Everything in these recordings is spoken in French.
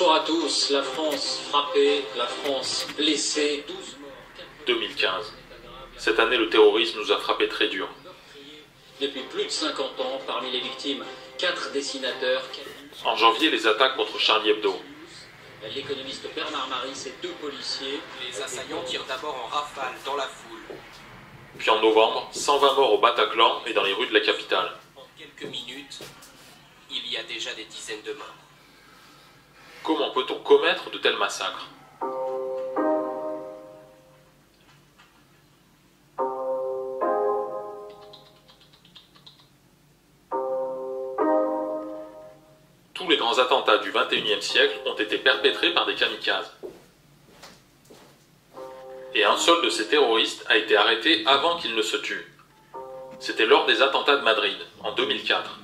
Bonsoir à tous. La France frappée, la France blessée, 12 morts. 2015. Cette année, le terrorisme nous a frappé très dur. Depuis plus de 50 ans, parmi les victimes, 4 dessinateurs. En janvier, les attaques contre Charlie Hebdo. L'économiste Bernard Maris et 2 policiers. Les assaillants tirent d'abord en rafale dans la foule. Puis en novembre, 120 morts au Bataclan et dans les rues de la capitale. En quelques minutes, il y a déjà des dizaines de morts. Comment peut-on commettre de tels massacres ? Tous les grands attentats du XXIe siècle ont été perpétrés par des kamikazes. Et un seul de ces terroristes a été arrêté avant qu'il ne se tue. C'était lors des attentats de Madrid, en 2004.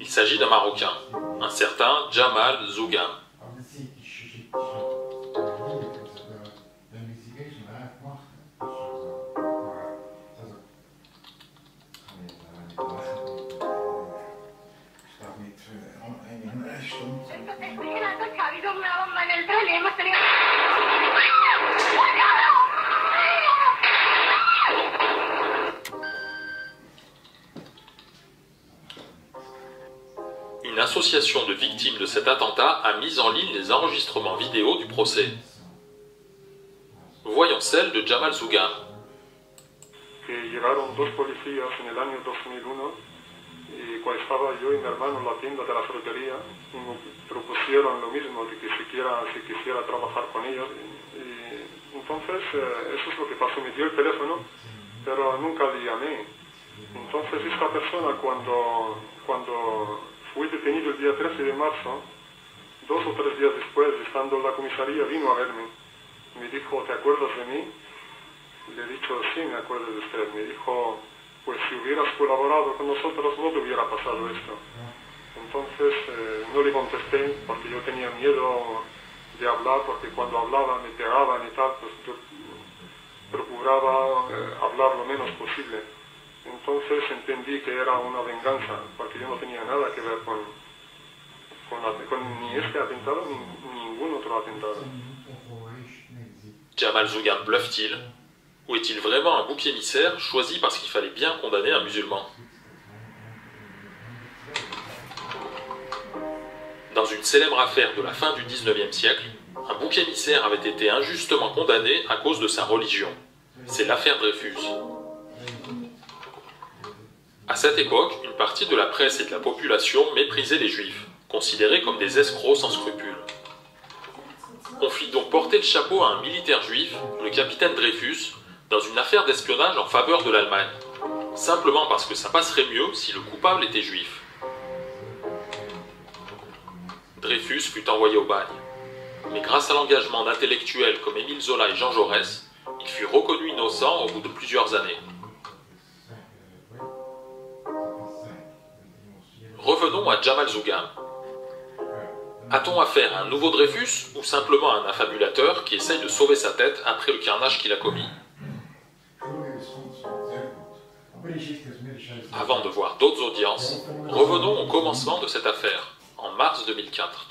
Il s'agit d'un Marocain, un certain Jamal Zougam. Une association de victimes de cet attentat a mis en ligne les enregistrements vidéo du procès. Voyons celle de Jamal Zougam. Que llegaron 2 policías en el año 2001 y cuando estaba yo y mi hermano en la tienda de la frutería y me propusieron lo mismo de que si quisiera trabajar con ellos y entonces eso es lo que pasó, me dio el teléfono pero nunca le llamé. Entonces esta persona cuando fui detenido el día 13 de marzo, 2 o 3 días después, estando en la comisaría, vino a verme. Me dijo, ¿te acuerdas de mí? Le he dicho, sí, me acuerdo de usted. Me dijo, pues si hubieras colaborado con nosotros no te hubiera pasado esto. Entonces no le contesté porque yo tenía miedo de hablar, porque cuando hablaba me pegaban y tal, pues yo procuraba hablar lo menos posible. Entonces entendí que era una venganza, porque yo no tenía nada que ver con ni este atentado ni ningún otro atentado. Jamal Zougam bluffe-t-il? Ou est-il vraiment un bouc émissaire choisi parce qu'il fallait bien condamner un musulman? Dans une célèbre affaire de la fin du XIXe siècle, un bouc émissaire avait été injustement condamné à cause de sa religion. C'est l'affaire Dreyfus. À cette époque, une partie de la presse et de la population méprisait les juifs, considérés comme des escrocs sans scrupules. On fit donc porter le chapeau à un militaire juif, le capitaine Dreyfus, dans une affaire d'espionnage en faveur de l'Allemagne, simplement parce que ça passerait mieux si le coupable était juif. Dreyfus fut envoyé au bagne, mais grâce à l'engagement d'intellectuels comme Émile Zola et Jean Jaurès, il fut reconnu innocent au bout de plusieurs années. Revenons à Jamal Zougam. A-t-on affaire à un nouveau Dreyfus ou simplement à un affabulateur qui essaye de sauver sa tête après le carnage qu'il a commis? Avant de voir d'autres audiences, revenons au commencement de cette affaire, en mars 2004.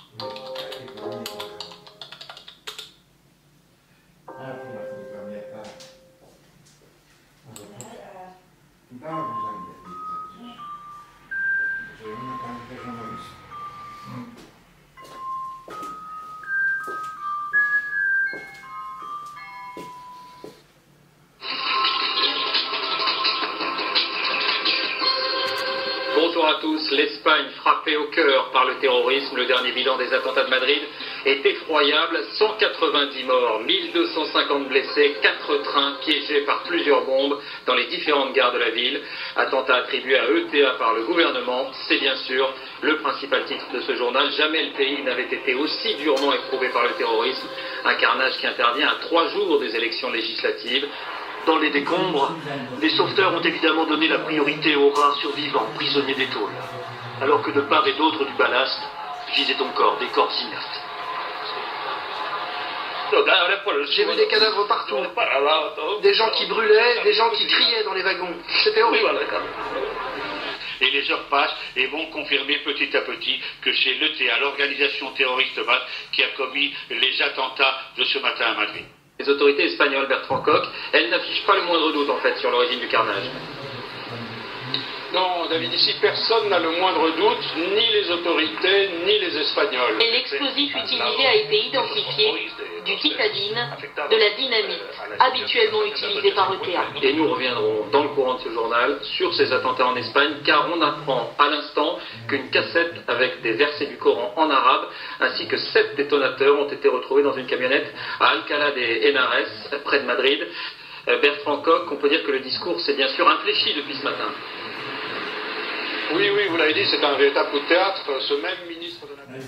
Bonsoir à tous. L'Espagne frappée au cœur par le terrorisme. Le dernier bilan des attentats de Madrid est effroyable. 190 morts, 1250 blessés, 4 trains piégés par plusieurs bombes dans les différentes gares de la ville. Attentat attribué à ETA par le gouvernement. C'est bien sûr le principal titre de ce journal. Jamais le pays n'avait été aussi durement éprouvé par le terrorisme. Un carnage qui intervient à 3 jours des élections législatives. Dans les décombres, les sauveteurs ont évidemment donné la priorité aux rares survivants, prisonniers des tôles, alors que de part et d'autre du ballast gisaient encore des corps inertes. J'ai vu des cadavres partout, des gens qui brûlaient, des gens qui criaient dans les wagons. C'était horrible. Et les plusieurs pages et vont confirmer petit à petit que c'est l'ETA, l'organisation terroriste basque, qui a commis les attentats de ce matin à Madrid. Les autorités espagnoles, Bertrand Koch, elles n'affichent pas le moindre doute en fait sur l'origine du carnage. Non, David, ici personne n'a le moindre doute, ni les autorités, ni les Espagnols. Et l'explosif utilisé a été identifié du titadine, de la dynamite, habituellement utilisée par l'ETA. Et nous reviendrons dans le courant de ce journal sur ces attentats en Espagne, car on apprend à l'instant qu'une cassette avec des versets du Coran en arabe, ainsi que 7 détonateurs ont été retrouvés dans une camionnette à Alcalá de Henares, près de Madrid. Bertrand Koch, on peut dire que le discours s'est bien sûr infléchi depuis ce matin. Oui, vous l'avez dit, c'est un véritable coup de théâtre. Ce même ministre de la...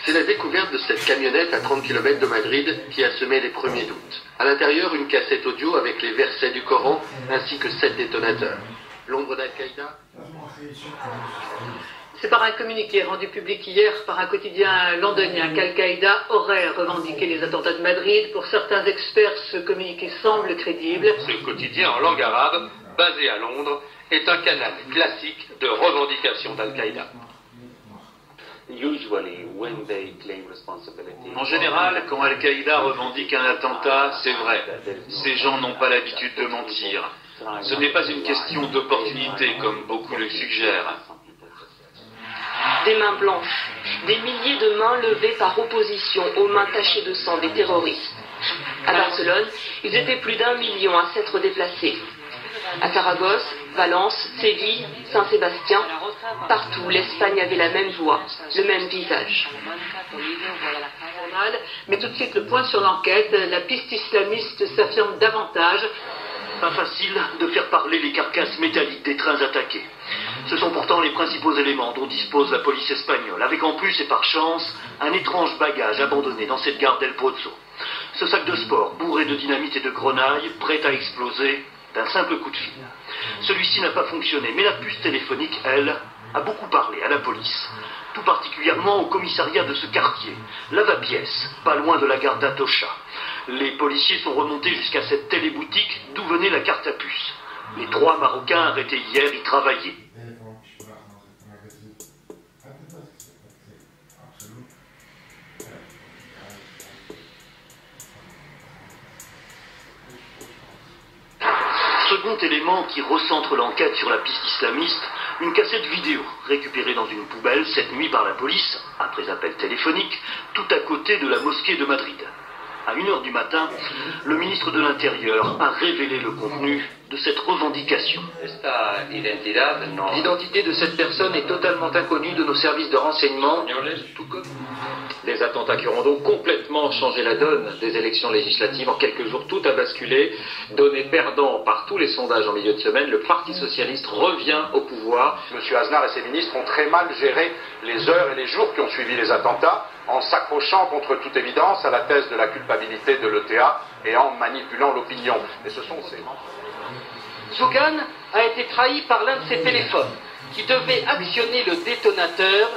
C'est la découverte de cette camionnette à 30 km de Madrid qui a semé les premiers doutes. À l'intérieur, une cassette audio avec les versets du Coran ainsi que 7 détonateurs. L'ombre d'Al-Qaïda. C'est par un communiqué rendu public hier par un quotidien londonien qu'Al-Qaïda aurait revendiqué les attentats de Madrid. Pour certains experts, ce communiqué semble crédible. Ce quotidien en langue arabe, basé à Londres, est un canal classique de revendication d'Al-Qaïda. En général, quand Al-Qaïda revendique un attentat, c'est vrai. Ces gens n'ont pas l'habitude de mentir. Ce n'est pas une question d'opportunité, comme beaucoup le suggèrent. Des mains blanches, des milliers de mains levées par opposition aux mains tachées de sang des terroristes. À Barcelone, ils étaient plus d'1 million à s'être déplacés. À Saragosse, Valence, Séville, Saint-Sébastien, partout l'Espagne avait la même voix, le même visage. Mais tout de suite le point sur l'enquête, la piste islamiste s'affirme davantage. Pas facile de faire parler les carcasses métalliques des trains attaqués. Ce sont pourtant les principaux éléments dont dispose la police espagnole, avec en plus et par chance un étrange bagage abandonné dans cette gare d'El Pozo. Ce sac de sport, bourré de dynamite et de grenaille, prêt à exploser d'un simple coup de fil. Celui-ci n'a pas fonctionné, mais la puce téléphonique, elle, a beaucoup parlé à la police. Tout particulièrement au commissariat de ce quartier, Lavapiés, pas loin de la gare d'Atocha. Les policiers sont remontés jusqu'à cette téléboutique d'où venait la carte à puce. Les 3 Marocains arrêtés hier y travaillaient. Second élément qui recentre l'enquête sur la piste islamiste, une cassette vidéo récupérée dans une poubelle cette nuit par la police, après appel téléphonique, tout à côté de la mosquée de Madrid. À 1h du matin, le ministre de l'Intérieur a révélé le contenu de cette revendication. L'identité de cette personne est totalement inconnue de nos services de renseignement, tout comme des attentats qui auront donc complètement changé la donne des élections législatives. En quelques jours, tout a basculé. Donné perdant par tous les sondages en milieu de semaine, le Parti socialiste revient au pouvoir. M. Aznar et ses ministres ont très mal géré les heures et les jours qui ont suivi les attentats, en s'accrochant contre toute évidence à la thèse de la culpabilité de l'ETA et en manipulant l'opinion. Et ce sont ces... Zougan a été trahi par l'un de ses téléphones, qui devait actionner le détonateur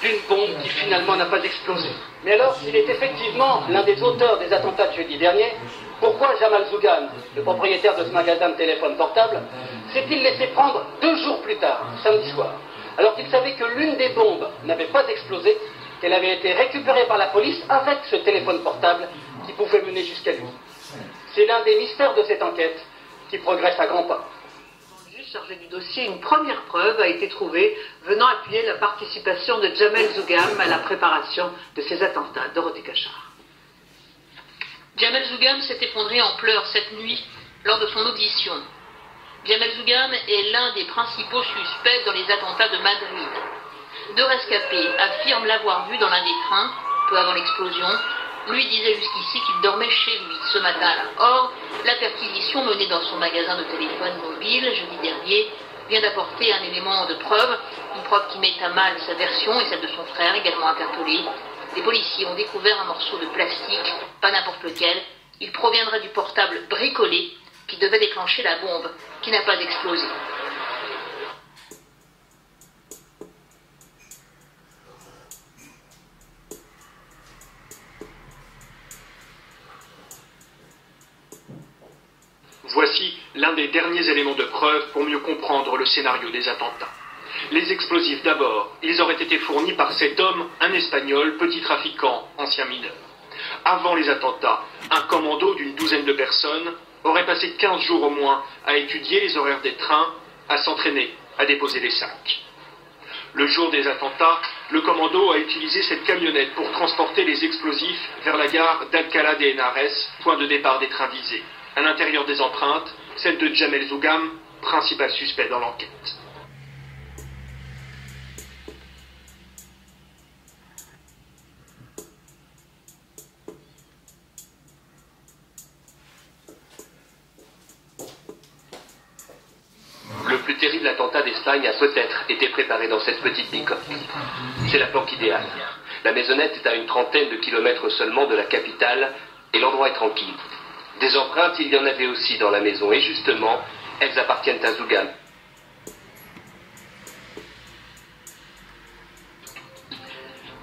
d'une bombe qui finalement n'a pas explosé. Mais alors, s'il est effectivement l'un des auteurs des attentats de jeudi dernier, pourquoi Jamal Zougan, le propriétaire de ce magasin de téléphone portable, s'est-il laissé prendre 2 jours plus tard, samedi soir, alors qu'il savait que l'une des bombes n'avait pas explosé, qu'elle avait été récupérée par la police avec ce téléphone portable qui pouvait mener jusqu'à lui. C'est l'un des mystères de cette enquête qui progresse à grands pas. Le juge chargé du dossier, une première preuve a été trouvée venant appuyer la participation de Jamel Zougam à la préparation de ces attentats. Dorothée Cachard. Jamel Zougam s'est effondré en pleurs cette nuit lors de son audition. Jamel Zougam est l'un des principaux suspects dans les attentats de Madrid. 2 rescapés affirment l'avoir vu dans l'un des trains, peu avant l'explosion. Lui disait jusqu'ici qu'il dormait chez lui ce matin-là. Or, la perquisition menée dans son magasin de téléphone mobile jeudi dernier vient d'apporter un élément de preuve, une preuve qui met à mal sa version et celle de son frère, également interpellé. Les policiers ont découvert un morceau de plastique, pas n'importe lequel. Il proviendrait du portable bricolé qui devait déclencher la bombe, qui n'a pas explosé. Voici l'un des derniers éléments de preuve pour mieux comprendre le scénario des attentats. Les explosifs d'abord, ils auraient été fournis par cet homme, un Espagnol, petit trafiquant, ancien mineur. Avant les attentats, un commando d'une douzaine de personnes aurait passé 15 jours au moins à étudier les horaires des trains, à s'entraîner, à déposer les sacs. Le jour des attentats, le commando a utilisé cette camionnette pour transporter les explosifs vers la gare d'Alcalá de Henares, point de départ des trains visés. À l'intérieur des empreintes, celle de Jamel Zougam, principal suspect dans l'enquête. Le plus terrible attentat d'Espagne a peut-être été préparé dans cette petite bicoque. C'est la planque idéale. La maisonnette est à une trentaine de kilomètres seulement de la capitale et l'endroit est tranquille. Des empreintes, il y en avait aussi dans la maison et justement, elles appartiennent à Zougam.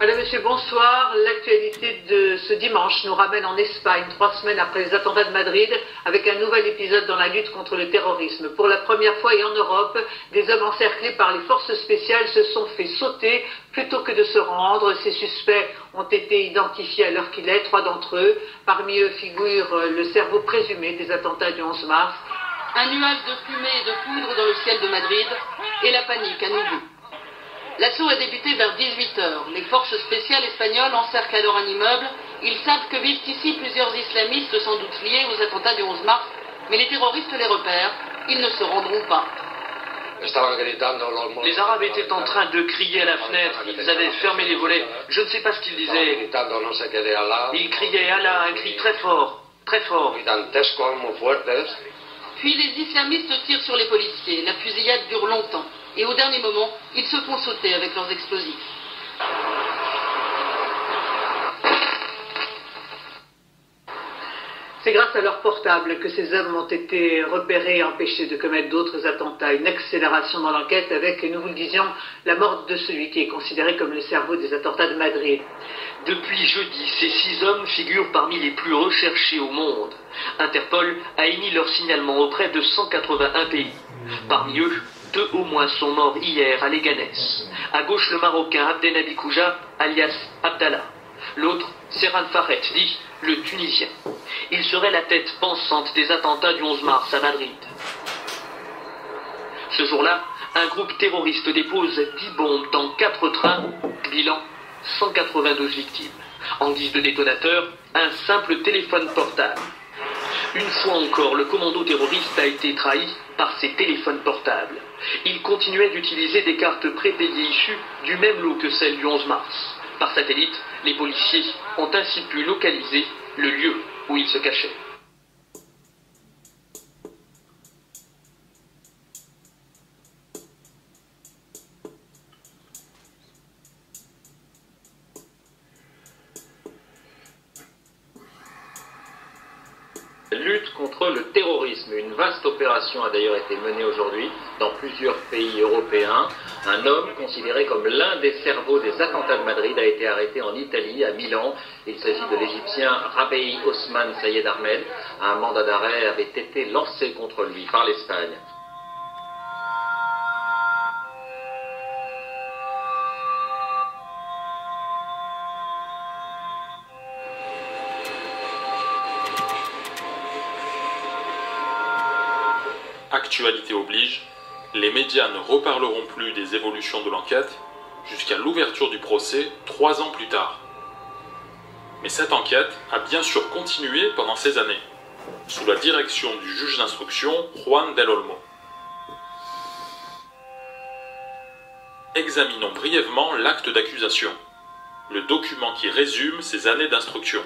Madame, Monsieur, bonsoir. L'actualité de ce dimanche nous ramène en Espagne, 3 semaines après les attentats de Madrid, avec un nouvel épisode dans la lutte contre le terrorisme. Pour la première fois et en Europe, des hommes encerclés par les forces spéciales se sont fait sauter plutôt que de se rendre. Ces suspects ont été identifiés à l'heure qu'il est, 3 d'entre eux. Parmi eux figure le cerveau présumé des attentats du 11 mars. Un nuage de fumée et de poudre dans le ciel de Madrid et la panique à nouveau. L'assaut a débuté vers 18h. Les forces spéciales espagnoles encerclent alors un immeuble. Ils savent que vivent ici plusieurs islamistes sans doute liés aux attentats du 11 mars, mais les terroristes les repèrent. Ils ne se rendront pas. Les Arabes étaient en train de crier à la fenêtre. Ils avaient fermé les volets. Je ne sais pas ce qu'ils disaient. Ils criaient Allah, un cri très fort, très fort. Puis les islamistes tirent sur les policiers. La fusillade dure longtemps. Et au dernier moment, ils se font sauter avec leurs explosifs. C'est grâce à leur portable que ces hommes ont été repérés et empêchés de commettre d'autres attentats. Une accélération dans l'enquête avec, nous vous le disions, la mort de celui qui est considéré comme le cerveau des attentats de Madrid. Depuis jeudi, ces 6 hommes figurent parmi les plus recherchés au monde. Interpol a émis leur signalement auprès de 181 pays. Parmi eux, 2 au moins sont morts hier à Leganés. À gauche, le Marocain Abdenabi Kouja, alias Abdallah. L'autre, Serhan Faret, dit le Tunisien. Il serait la tête pensante des attentats du 11 mars à Madrid. Ce jour-là, un groupe terroriste dépose 10 bombes dans 4 trains, bilan 192 victimes. En guise de détonateur, un simple téléphone portable. Une fois encore, le commando terroriste a été trahi par ses téléphones portables. Il continuait d'utiliser des cartes prépayées issues du même lot que celles du 11 mars. Par satellite, les policiers ont ainsi pu localiser le lieu où il se cachait. Lutte contre le terrorisme. Une vaste opération a d'ailleurs été menée aujourd'hui dans plusieurs pays européens. Un homme considéré comme l'un des cerveaux des attentats de Madrid a été arrêté en Italie, à Milan. Il s'agit de l'Égyptien Rabei Osman Sayed Ahmed. Un mandat d'arrêt avait été lancé contre lui par l'Espagne. Actualité oblige, les médias ne reparleront plus des évolutions de l'enquête jusqu'à l'ouverture du procès 3 ans plus tard. Mais cette enquête a bien sûr continué pendant ces années, sous la direction du juge d'instruction Juan del Olmo. Examinons brièvement l'acte d'accusation, le document qui résume ces années d'instruction.